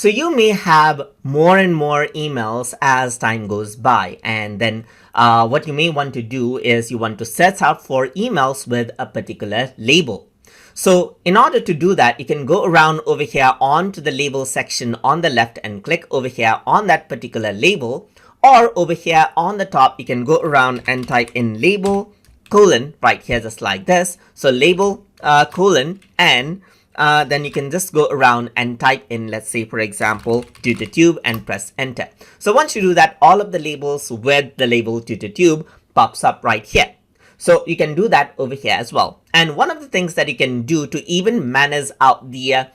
So you may have more and more emails as time goes by, and then what you may want to do is you want to search out for emails with a particular label. So in order to do that, you can go around over here onto the label section on the left and click over here on that particular label, or over here on the top, you can go around and type in label colon right here, just like this. So label colon, and then you can just go around and type in, let's say, for example, TutorTube, and press enter. So once you do that, all of the labels with the label TutorTube pops up right here. So you can do that over here as well. And one of the things that you can do to even manage out the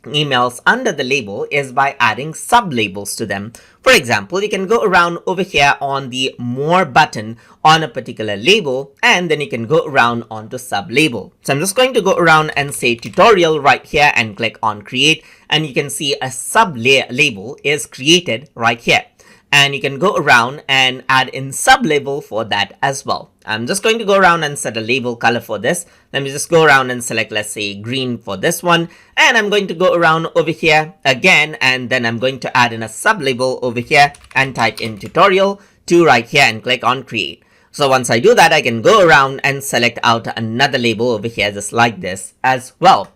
emails under the label is by adding sub-labels to them. For example, you can go around over here on the more button on a particular label, and then you can go around onto sub-label. So I'm just going to go around and say tutorial right here and click on create, and you can see a sub-label is created right here. And you can go around and add in sub-label for that as well. I'm just going to go around and set a label color for this. Let me just go around and select, let's say, green for this one. And I'm going to go around over here again, and then I'm going to add in a sub-label over here and type in tutorial 2 right here and click on create. So once I do that, I can go around and select out another label over here just like this as well.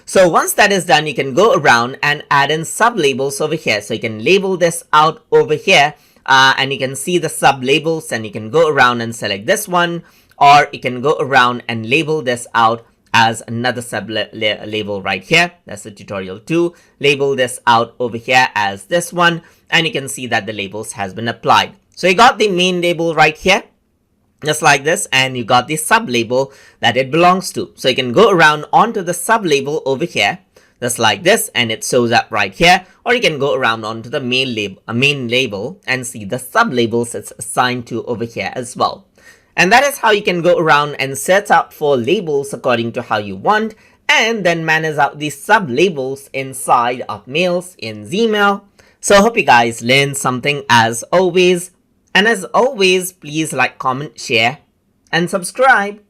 So once that is done, you can go around and add in sub-labels over here. So you can label this out over here, and you can see the sub-labels, and you can go around and select this one, or you can go around and label this out as another sub-label right here. That's the tutorial 2. Label this out over here as this one, and you can see that the labels has been applied. So you got the main label right here, just like this, and you got the sub-label that it belongs to. So you can go around onto the sub-label over here, just like this, and it shows up right here, or you can go around onto the main label and see the sub-labels it's assigned to over here as well. And that is how you can go around and search out for labels according to how you want, and then manage out these sub-labels inside of mails in Zmail. So I hope you guys learned something as always. And as always, please like, comment, share, and subscribe.